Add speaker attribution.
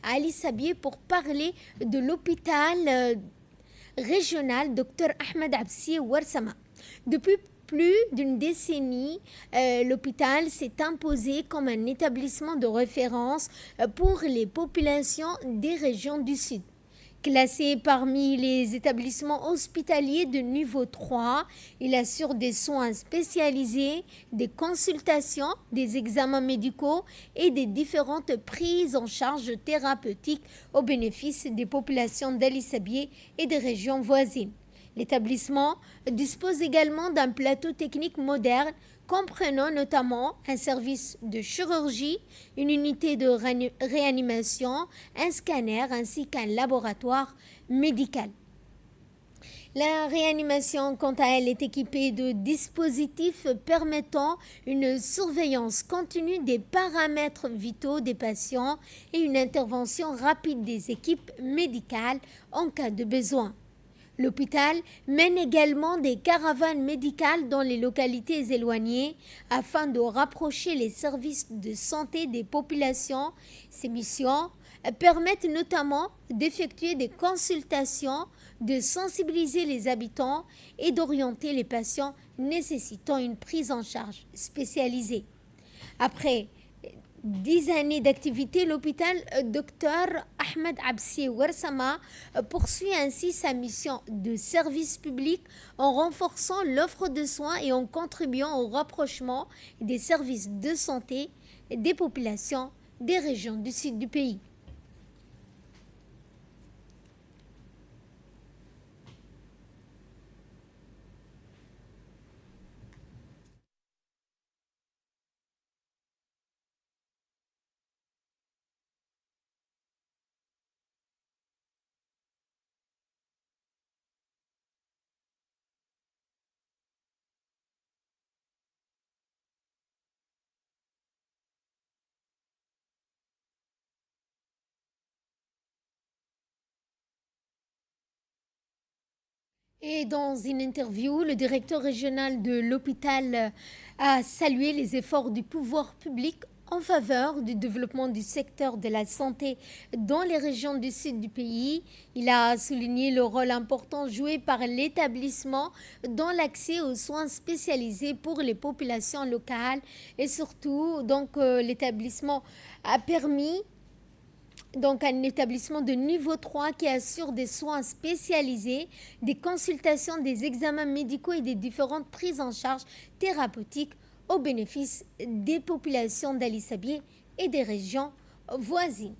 Speaker 1: à Ali Sabieh pour parler de l'hôpital régional Dr Ahmed Absi Ouarsama. Depuis plus d'une décennie, l'hôpital s'est imposé comme un établissement de référence pour les populations des régions du Sud. Classé parmi les établissements hospitaliers de niveau 3, il assure des soins spécialisés, des consultations, des examens médicaux et des différentes prises en charge thérapeutiques au bénéfice des populations d'Ali Sabieh et des régions voisines. L'établissement dispose également d'un plateau technique moderne comprenant notamment un service de chirurgie, une unité de réanimation, un scanner ainsi qu'un laboratoire médical. La réanimation, quant à elle, est équipée de dispositifs permettant une surveillance continue des paramètres vitaux des patients et une intervention rapide des équipes médicales en cas de besoin. L'hôpital mène également des caravanes médicales dans les localités éloignées afin de rapprocher les services de santé des populations. Ces missions permettent notamment d'effectuer des consultations, de sensibiliser les habitants et d'orienter les patients nécessitant une prise en charge spécialisée. Après 10 années d'activité, l'hôpital Dr Ahmed Absi Ouarsama poursuit ainsi sa mission de service public en renforçant l'offre de soins et en contribuant au rapprochement des services de santé des populations des régions du sud du pays. Et dans une interview, le directeur régional de l'hôpital a salué les efforts du pouvoir public en faveur du développement du secteur de la santé dans les régions du sud du pays. Il a souligné le rôle important joué par l'établissement dans l'accès aux soins spécialisés pour les populations locales et surtout l'établissement a permis un établissement de niveau 3 qui assure des soins spécialisés, des consultations, des examens médicaux et des différentes prises en charge thérapeutiques au bénéfice des populations d'Ali Sabieh et des régions voisines.